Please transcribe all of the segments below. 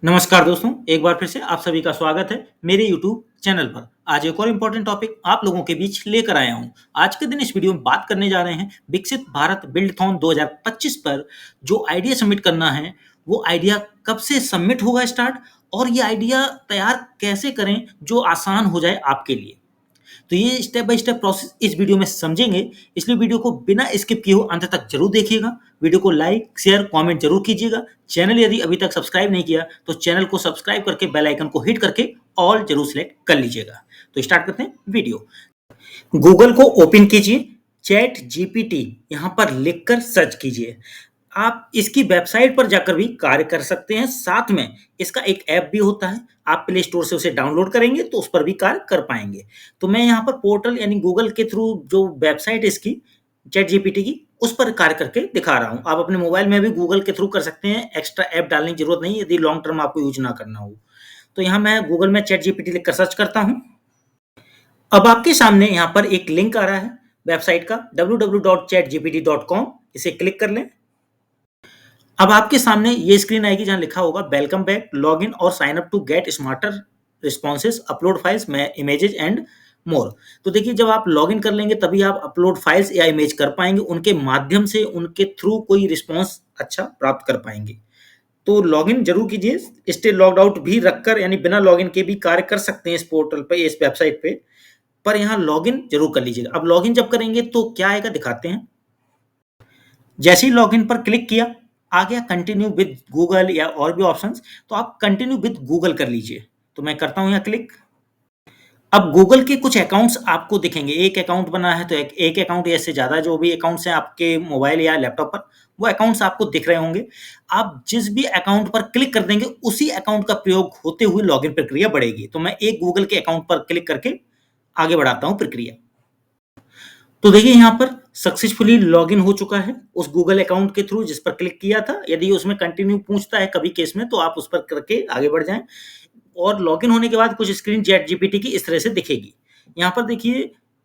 नमस्कार दोस्तों, एक बार फिर से आप सभी का स्वागत है मेरे यूट्यूब चैनल पर। आज एक और इम्पोर्टेंट टॉपिक आप लोगों के बीच लेकर आया हूँ। आज के दिन इस वीडियो में बात करने जा रहे हैं विकसित भारत बिल्डथॉन 2025 पर। जो आइडिया सबमिट करना है, वो आइडिया कब से सबमिट होगा स्टार्ट, और ये आइडिया तैयार कैसे करें जो आसान हो जाए आपके लिए। तो ये स्टेप बाय स्टेप प्रोसेस इस वीडियो में समझेंगे, इसलिए वीडियो को बिना स्किप किए हुए अंत तक जरूर देखिएगा। वीडियो को लाइक शेयर कमेंट जरूर कीजिएगा। चैनल यदि अभी तक सब्सक्राइब नहीं किया तो चैनल को सब्सक्राइब करके बेल आइकन को हिट करके ऑल जरूर सेलेक्ट कर लीजिएगा। तो स्टार्ट करते हैं वीडियो। गूगल को ओपन कीजिए, चैट जीपीटी यहां पर लिखकर सर्च कीजिए। आप इसकी वेबसाइट पर जाकर भी कार्य कर सकते हैं। साथ में इसका एक ऐप भी होता है, आप प्ले स्टोर से उसे डाउनलोड करेंगे तो उस पर भी कार्य कर पाएंगे। तो मैं यहाँ पर पोर्टल यानी गूगल के थ्रू जो वेबसाइट है इसकी चैट जीपीटी की, उस पर कार्य करके दिखा रहा हूँ। आप अपने मोबाइल में भी गूगल के थ्रू कर सकते हैं, एक्स्ट्रा ऐप डालने की जरूरत नहीं यदि लॉन्ग टर्म आपको यूज ना करना हो। तो यहाँ मैं गूगल में चैट जीपीटी लिखकर सर्च करता हूँ। अब आपके सामने यहाँ पर एक लिंक आ रहा है वेबसाइट का www.chatgpt.com। इसे क्लिक कर लें। अब आपके सामने ये स्क्रीन आएगी जहां लिखा होगा वेलकम बैक, लॉग इन और sign up to get smarter responses, upload files में इमेजेस एंड मोर। तो देखिए, जब आप लॉग इन कर लेंगे तभी आप अपलोड फाइल्स या इमेज कर पाएंगे, उनके माध्यम से उनके थ्रू कोई रिस्पॉन्स अच्छा प्राप्त कर पाएंगे। तो लॉग इन जरूर कीजिए। स्टे लॉग्ड आउट भी रखकर यानी बिना लॉग इन के भी कार्य कर सकते हैं इस पोर्टल पे, इस वेबसाइट पे, पर यहाँ लॉग इन जरूर कर लीजिएगा। अब लॉग इन जब करेंगे तो क्या आएगा दिखाते हैं। जैसे ही लॉगिन पर क्लिक किया, आ गया कंटिन्यू विद गूगल या और भी ऑप्शंस। तो आप कंटिन्यू विद गूगल कर लीजिए। तो मैं करता हूं यहाँ क्लिक। अब गूगल के कुछ अकाउंट्स आपको दिखेंगे। एक अकाउंट बना है तो एक अकाउंट या इससे ज्यादा जो भी अकाउंट्स हैं आपके मोबाइल या लैपटॉप पर, वो अकाउंट्स आपको दिख रहे होंगे। आप जिस भी अकाउंट पर क्लिक कर देंगे उसी अकाउंट का प्रयोग होते हुए लॉगिन प्रक्रिया बढ़ेगी। तो मैं एक गूगल के अकाउंट पर क्लिक करके आगे बढ़ाता हूं प्रक्रिया। तो देखिए, यहाँ पर सक्सेसफुली लॉगिन हो चुका है उस गूगल अकाउंट के थ्रू जिस पर क्लिक किया था। यदि उसमें कंटिन्यू पूछता है कभी केस में तो आप उस पर करके आगे बढ़ जाएं। और लॉगिन होने के बाद कुछ स्क्रीन चैट जीपीटी की इस तरह से दिखेगी। यहाँ पर देखिए,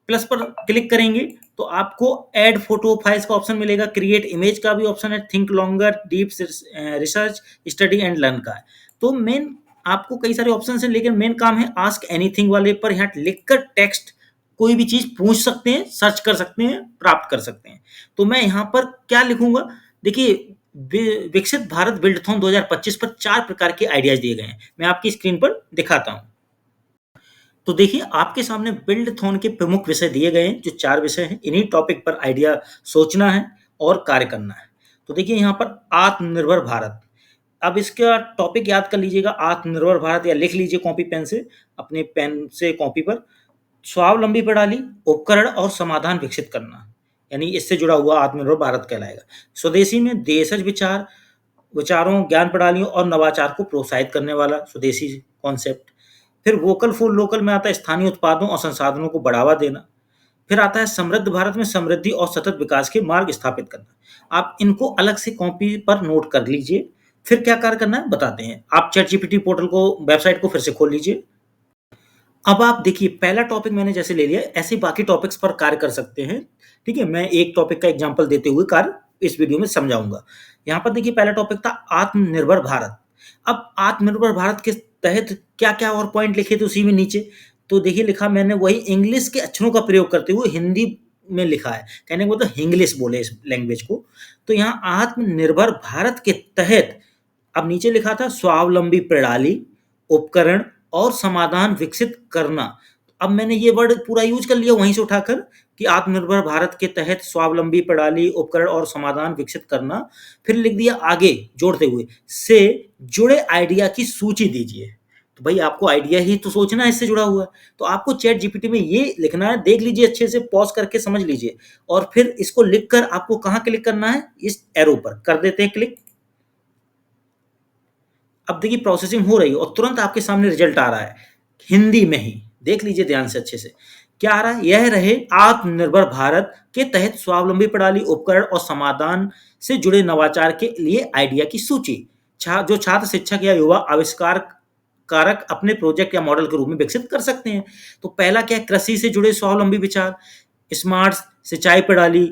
प्लस पर क्लिक करेंगे तो आपको ऐड फोटो फाइल्स का ऑप्शन मिलेगा, क्रिएट इमेज का भी ऑप्शन है, think longer, deep research, study and learn का है। तो मेन आपको कई सारे ऑप्शन है, लेकिन मेन काम है आस्क एनीथिंग वाले पर। यहाँ लिखकर टेक्स्ट कोई भी चीज पूछ सकते हैं, सर्च कर सकते हैं, प्राप्त कर सकते हैं। तो मैं यहाँ पर क्या लिखूंगा, देखिए, विकसित भारत बिल्डथॉन 2025 पर 4 प्रकार के आइडियाज दिए गए हैं। मैं आपकी स्क्रीन पर दिखाता हूं। तो देखिए, आपके सामने बिल्डथॉन के प्रमुख विषय दिए गए हैं। जो 4 विषय हैं, इन्हीं टॉपिक पर आइडिया सोचना है और कार्य करना है। तो देखिए, यहाँ पर आत्मनिर्भर भारत। अब इसका टॉपिक याद कर लीजिएगा, आत्मनिर्भर भारत, या लिख लीजिए कॉपी पेन से, अपने पेन से कॉपी पर। स्वावलंबी प्रणाली, उपकरण और समाधान विकसित करना, यानी इससे जुड़ा हुआ आत्मनिर्भर भारत कहलाएगा। स्वदेशी में देशज विचारों, ज्ञान प्रणालियों और नवाचार को प्रोत्साहित करने वाला स्वदेशी कॉन्सेप्ट। फिर वोकल फॉर लोकल में आता है स्थानीय उत्पादों और संसाधनों को बढ़ावा देना। फिर आता है समृद्ध भारत में समृद्धि और सतत विकास के मार्ग स्थापित करना। आप इनको अलग से कॉपी पर नोट कर लीजिए। फिर क्या कार्य करना है बताते हैं। आप चैट जीपीटी पोर्टल को, वेबसाइट को फिर से खोल लीजिए। अब आप देखिए, पहला टॉपिक मैंने जैसे ले लिया, ऐसे बाकी टॉपिक्स पर कार्य कर सकते हैं। ठीक है, मैं एक टॉपिक का एग्जांपल देते हुए कार्य इस वीडियो में समझाऊंगा। यहाँ पर देखिए, पहला टॉपिक था आत्मनिर्भर भारत। अब आत्मनिर्भर भारत के तहत क्या क्या और पॉइंट लिखे थे उसी में नीचे। तो देखिए, लिखा मैंने वही इंग्लिश के अक्षरों का प्रयोग करते हुए हिंदी में लिखा है, कहने को तो इंग्लिश बोले इस लैंग्वेज को। तो यहाँ आत्मनिर्भर भारत के तहत अब नीचे लिखा था स्वावलंबी प्रणाली, उपकरण और समाधान विकसित करना। अब मैंने ये वर्ड पूरा यूज कर लिया वहीं से उठाकर कि आत्मनिर्भर भारत के तहत स्वावलंबी प्रणाली, उपकरण और समाधान विकसित करना। फिर लिख दिया आगे जोड़ते हुए, से जुड़े आइडिया की सूची दीजिए। तो भाई, आपको आइडिया ही तो सोचना है इससे जुड़ा हुआ है। तो आपको चैट जीपीटी में ये लिखना है, देख लीजिए अच्छे से, पॉज करके समझ लीजिए। और फिर इसको लिखकर आपको कहाँ क्लिक करना है, इस एरो पर कर देते हैं क्लिक। अब देखिए, प्रोसेसिंग हो रही है और तुरंत आपके सामने रिजल्ट आ रहा है हिंदी में ही। देख लीजिए ध्यान से अच्छे से, क्या आ रहा है। यह रहे आत्मनिर्भर भारत के तहत स्वावलंबी प्रणाली, उपकरण और समाधान से जुड़े नवाचार के लिए आइडिया की सूची। जो छात्र, शिक्षक या युवा आविष्कार कारक अपने प्रोजेक्ट या मॉडल के रूप में विकसित कर सकते हैं। तो पहला क्या है, कृषि से जुड़े स्वावलंबी विचार, स्मार्ट सिंचाई प्रणाली,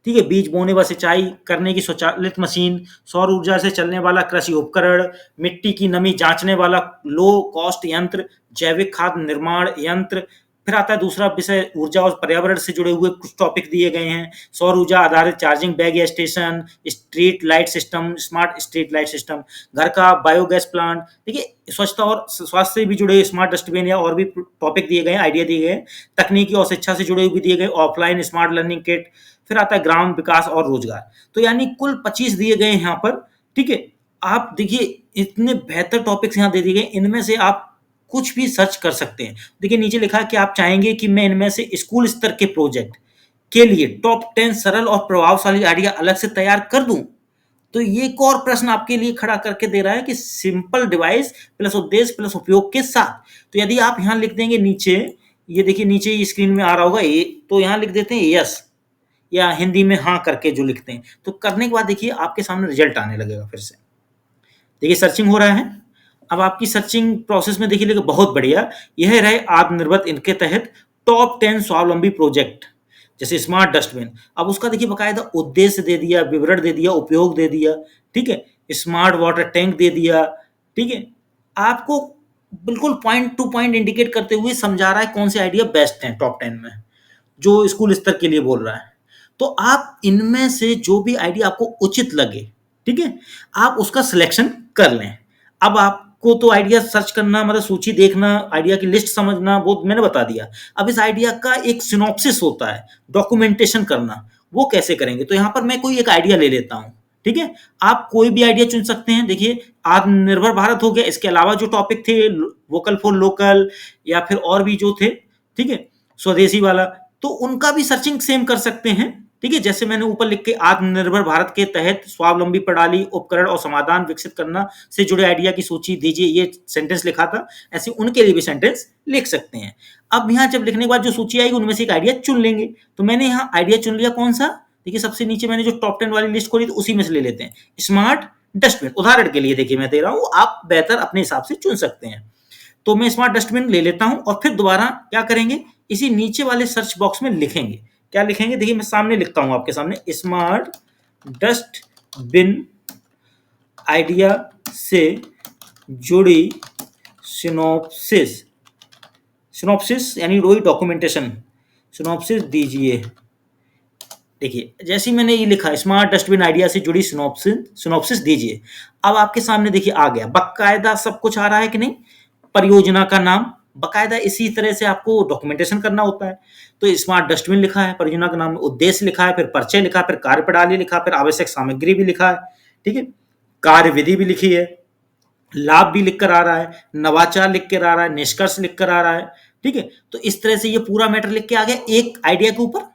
ठीक है, बीज बोने व सिंचाई करने की स्वचालित मशीन, सौर ऊर्जा से चलने वाला कृषि उपकरण, मिट्टी की नमी जांचने वाला लो कॉस्ट यंत्र, जैविक खाद निर्माण यंत्र। फिर आता है दूसरा विषय, ऊर्जा और पर्यावरण से जुड़े हुए कुछ टॉपिक दिए गए हैं। सौर ऊर्जा आधारित चार्जिंग बैग या station, street light system, smart street light system, घर का बायोगैस प्लांट। देखिए, स्वच्छता और स्वास्थ्य से भी जुड़े स्मार्ट डस्टबिन या और भी टॉपिक दिए गए हैं, आइडिया दिए गए हैं। तकनीकी और शिक्षा से जुड़े भी दिए गए, ऑफलाइन स्मार्ट लर्निंग किट। फिर आता है ग्राम विकास और रोजगार। तो यानी कुल 25 दिए गए हैं यहाँ पर। ठीक है, आप देखिए इतने बेहतर टॉपिक्स यहाँ दे दिए गए, इनमें से आप कुछ भी सर्च कर सकते हैं। देखिए नीचे लिखा है कि आप चाहेंगे कि मैं इनमें से स्कूल स्तर के प्रोजेक्ट के लिए टॉप 10 सरल और प्रभावशाली आइडिया अलग से तैयार कर दूं। तो ये एक और प्रश्न आपके लिए खड़ा करके दे रहा है कि सिंपल डिवाइस प्लस उद्देश्य प्लस उपयोग के साथ। तो यदि आप यहाँ लिख देंगे नीचे, ये देखिए नीचे ये स्क्रीन में आ रहा होगा ये, तो यहाँ लिख देते हैं यस, या हिंदी में हाँ करके जो लिखते हैं, तो करने के बाद देखिए आपके सामने रिजल्ट आने लगेगा। फिर से देखिए सर्चिंग हो रहा है। अब आपकी सर्चिंग प्रोसेस में देखिए लेकिन बहुत बढ़िया, यह रहे आत्मनिर्भर इनके तहत टॉप 10 स्वावलंबी प्रोजेक्ट, जैसे स्मार्ट डस्टबिन। अब उसका देखिए बकायदा उद्देश्य दे दिया, विवरण दे दिया, उपयोग दे दिया। ठीक है, स्मार्ट वाटर टैंक दे दिया। ठीक है, आपको बिल्कुल पॉइंट टू पॉइंट इंडिकेट करते हुए समझा रहा है कौन से आइडिया बेस्ट हैं टॉप 10 में, जो स्कूल स्तर के लिए बोल रहा है। तो आप इनमें से जो भी आइडिया आपको उचित लगे, ठीक है, आप उसका सिलेक्शन कर लें। अब आपको तो आइडिया सर्च करना, मतलब सूची देखना, आइडिया की लिस्ट समझना, वो मैंने बता दिया। अब इस आइडिया का एक सिनॉप्सिस होता है, डॉक्यूमेंटेशन करना, वो कैसे करेंगे। तो यहाँ पर मैं कोई एक आइडिया ले लेता हूँ। ठीक है, आप कोई भी आइडिया चुन सकते हैं। देखिए आत्मनिर्भर भारत हो गया, इसके अलावा जो टॉपिक थे वोकल फॉर लोकल या फिर और भी जो थे, ठीक है, स्वदेशी वाला, तो उनका भी सर्चिंग सेम कर सकते हैं। ठीक है, जैसे मैंने ऊपर लिख के आत्मनिर्भर भारत के तहत स्वावलंबी प्रणाली, उपकरण और समाधान विकसित करना से जुड़े आइडिया की सूची दीजिए, ये सेंटेंस लिखा था, ऐसे उनके लिए भी सेंटेंस लिख सकते हैं। अब यहाँ जब लिखने के बाद जो सूची आएगी उनमें से एक आइडिया चुन लेंगे। तो मैंने यहाँ आइडिया चुन लिया, कौन सा, देखिए सबसे नीचे मैंने जो टॉप 10 वाली लिस्ट खोली तो उसी में से ले लेते हैं, स्मार्ट डस्टबिन। उदाहरण के लिए देखिए मैं दे रहा हूँ, आप बेहतर अपने हिसाब से चुन सकते हैं। तो मैं स्मार्ट डस्टबिन ले लेता हूं और फिर दोबारा क्या करेंगे, इसी नीचे वाले सर्च बॉक्स में लिखेंगे। क्या लिखेंगे, देखिए मैं सामने लिखता हूं आपके सामने, स्मार्ट डस्टबिन आइडिया से जुड़ी सिनॉप्सिस, सिनॉप्सिस यानी वही डॉक्यूमेंटेशन, सिनॉप्सिस दीजिए। देखिए जैसे ही मैंने ये लिखा स्मार्ट डस्टबिन आइडिया से जुड़ी सिनॉप्सिस दीजिए, अब आपके सामने देखिए आ गया, बकायदा सब कुछ आ रहा है कि नहीं। परियोजना का नाम बकायदा इसी तरह से आपको डॉक्यूमेंटेशन करना होता है। तो स्मार्ट डस्टबिन लिखा है, परियोजना का नाम, उद्देश्य लिखा है, फिर परिचय लिखा, फिर कार्यप्रणाली लिखा, फिर आवश्यक सामग्री भी लिखा है। ठीक है, कार्य विधि भी लिखी है, लाभ भी लिख कर आ रहा है, नवाचार लिख कर आ रहा है, निष्कर्ष लिख कर आ रहा है। ठीक है, तो इस तरह से ये पूरा मैटर लिख के आ गया एक आइडिया के ऊपर।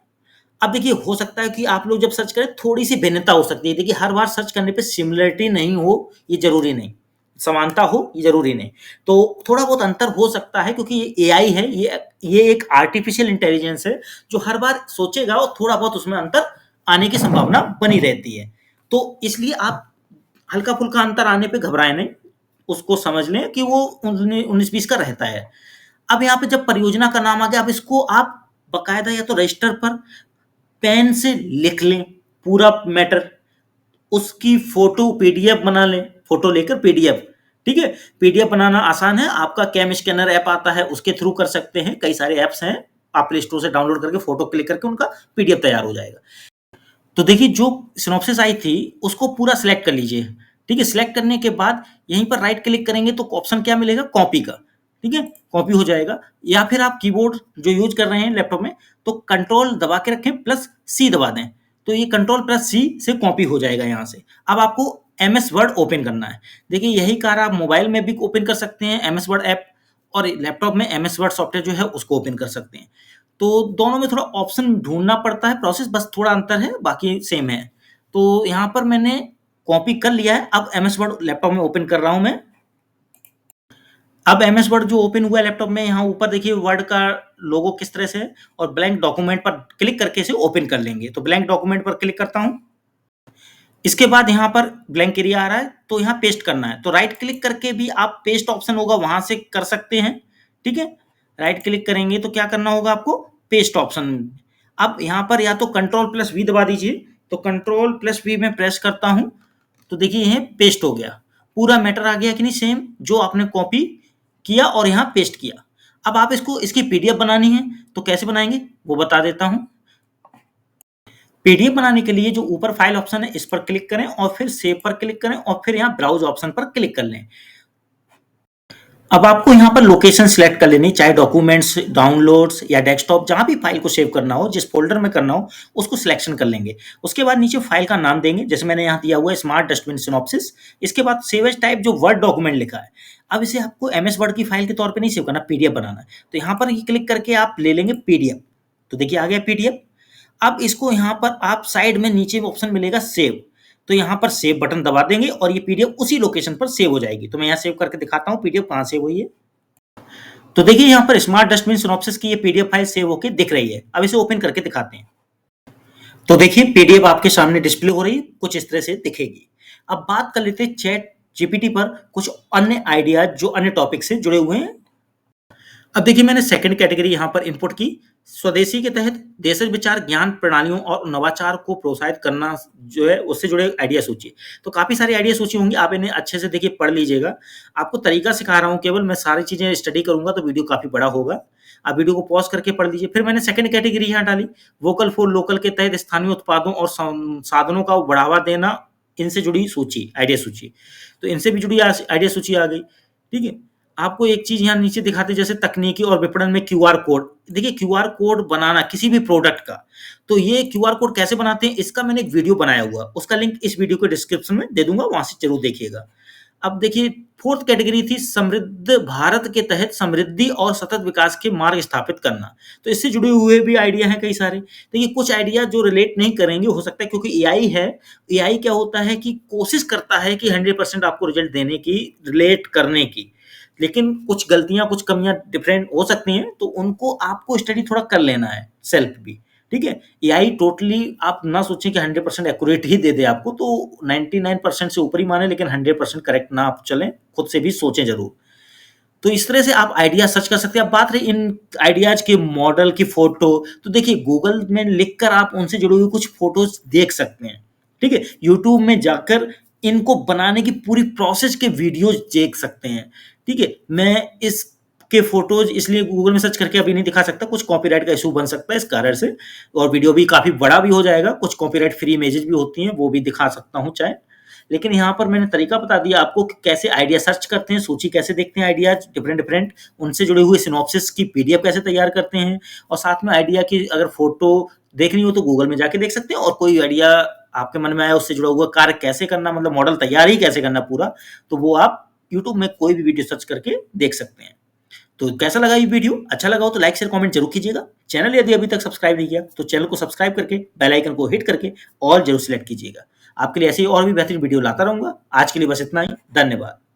अब देखिए हो सकता है कि आप लोग जब सर्च करें थोड़ी सी भिन्नता हो सकती है। देखिए हर बार सर्च करने पे सिमिलरिटी नहीं हो ये जरूरी नहीं, समानता हो ये जरूरी नहीं, तो थोड़ा बहुत अंतर हो सकता है, क्योंकि ये एआई है, ये एक आर्टिफिशियल इंटेलिजेंस है जो हर बार सोचेगा और थोड़ा बहुत उसमें अंतर आने की संभावना बनी रहती है। तो इसलिए आप हल्का फुल्का अंतर आने पे घबराएं नहीं, उसको समझ लें कि वो 19-20 का रहता है। अब यहाँ पे जब परियोजना का नाम आ गया, अब इसको आप बकायदा या तो रजिस्टर पर पेन से लिख लें पूरा मैटर, उसकी फोटो पीडीएफ बना लें, फोटो लेकर पीडीएफ। ठीक है, पीडीएफ बनाना आसान है, आपका कैम स्कैनर ऐप आता है उसके थ्रू कर सकते हैं, कई सारे ऐप्स हैं, आप प्ले स्टोर से डाउनलोड करके फोटो क्लिक करके उनका पीडीएफ तैयार हो जाएगा। तो देखिए जो सिनॉप्सिस आई थी उसको पूरा सिलेक्ट कर लीजिए। ठीक है, सिलेक्ट करने के बाद यहीं पर राइट क्लिक करेंगे तो ऑप्शन क्या मिलेगा, कॉपी का। ठीक है, कॉपी हो जाएगा, या फिर आप कीबोर्ड जो यूज कर रहे हैं लैपटॉप में तो कंट्रोल दबा के रखें प्लस सी दबा दें, तो ये कंट्रोल प्लस सी से कॉपी हो जाएगा यहाँ से। अब आपको एमएस वर्ड ओपन करना है। देखिए यही कार्य आप मोबाइल में भी ओपन कर सकते हैं एमएस वर्ड ऐप, और लैपटॉप में एमएस वर्ड सॉफ्टवेयर जो है उसको ओपन कर सकते हैं। तो दोनों में थोड़ा ऑप्शन ढूंढना पड़ता है, प्रोसेस बस थोड़ा अंतर है, बाकी सेम है। तो यहाँ पर मैंने कॉपी कर लिया है, अब एमएस वर्ड लैपटॉप में ओपन कर रहा हूं मैं। अब एमएस वर्ड जो ओपन हुआ है लैपटॉप में, यहाँ ऊपर देखिए वर्ड का लोगो किस तरह से है, और ब्लैंक डॉक्यूमेंट पर क्लिक करके इसे ओपन कर लेंगे। तो ब्लैंक डॉक्यूमेंट पर क्लिक करता हूं, इसके बाद यहाँ पर ब्लैंक एरिया आ रहा है तो यहाँ पेस्ट करना है, तो राइट क्लिक करके भी आप पेस्ट ऑप्शन होगा वहां से कर सकते हैं। ठीक है, राइट क्लिक करेंगे तो क्या करना होगा आपको, पेस्ट ऑप्शन। अब यहाँ पर या तो कंट्रोल प्लस वी दबा दीजिए, तो कंट्रोल प्लस वी में प्रेस करता हूँ, तो देखिए ये पेस्ट हो गया। पूरा मैटर आ गया कि नहीं, सेम जो आपने कॉपी किया और यहाँ पेस्ट किया। अब आप इसको इसकी पीडीएफ बनानी है, तो कैसे बनाएंगे वो बता देता हूँ। पीडीएफ बनाने के लिए जो ऊपर फाइल ऑप्शन है इस पर क्लिक करें और फिर सेव पर क्लिक करें और फिर यहाँ ब्राउज ऑप्शन पर क्लिक कर लें। अब आपको यहाँ पर लोकेशन सिलेक्ट कर लेनी, चाहे डॉक्यूमेंट्स, डाउनलोड्स या डेस्कटॉप, जहां भी फाइल को सेव करना हो, जिस फोल्डर में करना हो उसको सिलेक्शन कर लेंगे। उसके बाद नीचे फाइल का नाम देंगे, जैसे मैंने यहाँ दिया हुआ है स्मार्ट डस्टबिन सिनॉप्सिस। इसके बाद सेव एज टाइप, जो वर्ड डॉक्यूमेंट लिखा है, अब इसे आपको एमएस वर्ड की फाइल के तौर पर नहीं सेव करना, पीडीएफ बनाना है। तो यहाँ पर क्लिक करके आप ले लेंगे पीडीएफ। तो देखिए आ गया पीडीएफ। अब इसको यहाँ पर आप साइड में नीचे ऑप्शन मिलेगा सेव, तो यहाँ पर सेव बटन दबा देंगे और ये पीडीएफ उसी लोकेशन पर सेव हो जाएगी। तो मैं यहाँ सेव करके दिखाता हूँ पीडीएफ कहाँ सेव हुई है। तो देखिए यहाँ पर स्मार्ट डस्टबिन सिनॉप्सिस की ये पीडीएफ फाइल सेव होकर दिख रही है। अब इसे ओपन करके दिखाते हैं। तो देखिए पीडीएफ आपके सामने डिस्प्ले हो रही है, कुछ इस तरह से दिखेगी। अब बात कर लेते हैं चैट जीपीटी पर कुछ अन्य आइडियाज जो अन्य टॉपिक से जुड़े हुए हैं। अब देखिए मैंने सेकंड कैटेगरी यहाँ पर इनपुट की, स्वदेशी के तहत देशज विचार, ज्ञान प्रणालियों और नवाचार को प्रोत्साहित करना, जो है उससे जुड़े आइडिया सूची। तो काफी सारी आइडिया सूची होंगी, आप इन्हें अच्छे से देखिए पढ़ लीजिएगा। आपको तरीका सिखा रहा हूँ केवल, मैं सारी चीजें स्टडी करूंगा तो वीडियो काफी बड़ा होगा। आप वीडियो को पॉज करके पढ़ लीजिए। फिर मैंने सेकंड कैटेगरी यहाँ डाली, वोकल फॉर लोकल के तहत स्थानीय उत्पादों और साधनों का बढ़ावा देना, इनसे जुड़ी सूची, आइडिया सूची। तो इनसे भी जुड़ी आइडिया सूची आ गई। ठीक है, आपको एक चीज यहाँ नीचे दिखाते, जैसे तकनीकी और विपणन में क्यूआर कोड। देखिए क्यूआर कोड बनाना किसी भी प्रोडक्ट का, तो ये क्यूआर कोड कैसे बनाते हैं इसका मैंने एक वीडियो बनाया हुआ, उसका लिंक इस वीडियो के डिस्क्रिप्शन में दे दूंगा, वहां से जरूर देखिएगा। अब देखिए फोर्थ कैटेगरी थी समृद्ध भारत के तहत समृद्धि और सतत विकास के मार्ग स्थापित करना। तो इससे जुड़े हुए भी आइडिया हैं कई सारे। देखिए कुछ आइडिया जो रिलेट नहीं करेंगे, हो सकता है क्योंकि एआई है। एआई क्या होता है कि कोशिश करता है कि 100% आपको रिजल्ट देने की, रिलेट करने की, लेकिन कुछ गलतियां, कुछ कमियां डिफरेंट हो सकती हैं, तो उनको आपको स्टडी थोड़ा कर लेना है, सेल्फ भी। ठीक है, एआई टोटली आप ना सोचें कि 100% एक्यूरेट ही दे दे आपको, तो 99% से ऊपर ही माने, लेकिन 100% करेक्ट ना आप चलें, खुद से भी सोचें जरूर। तो इस तरह से आप आइडिया सर्च कर सकते हैं। अब बात रही इन आइडियाज के मॉडल की फोटो, तो देखिए गूगल में लिखकर आप उनसे जुड़ी हुई कुछ फोटोज देख सकते हैं। ठीक है, यूट्यूब में जाकर इनको बनाने की पूरी प्रोसेस के वीडियोज देख सकते हैं। ठीक है, मैं इस के फोटोज इसलिए गूगल में सर्च करके अभी नहीं दिखा सकता, कुछ कॉपीराइट का इशू बन सकता है इस कारण से, और वीडियो भी काफी बड़ा भी हो जाएगा। कुछ कॉपीराइट फ्री इमेजेस भी होती हैं, वो भी दिखा सकता हूँ चाहे, लेकिन यहाँ पर मैंने तरीका बता दिया आपको कि कैसे आइडिया सर्च करते हैं, सूची कैसे देखते हैं आइडियाज डिफरेंट डिफरेंट, उनसे जुड़े हुए सिनॉप्सिस की पीडीएफ कैसे तैयार करते हैं, और साथ में आइडिया की अगर फोटो देखनी हो तो गूगल में जाके देख सकते हैं, और कोई आइडिया आपके मन में आया उससे जुड़ा हुआ कार्य कैसे करना, मतलब मॉडल तैयार ही कैसे करना पूरा, तो वो आप यूट्यूब में कोई भी वीडियो सर्च करके देख सकते हैं। तो कैसा लगा ये वीडियो? अच्छा लगा हो तो लाइक शेयर कमेंट जरूर कीजिएगा। चैनल यदि अभी तक सब्सक्राइब नहीं किया तो चैनल को सब्सक्राइब करके बेल आइकन को हिट करके ऑल जरूर सिलेक्ट कीजिएगा। आपके लिए ऐसे ही और भी बेहतरीन वीडियो लाता रहूंगा। आज के लिए बस इतना ही, धन्यवाद।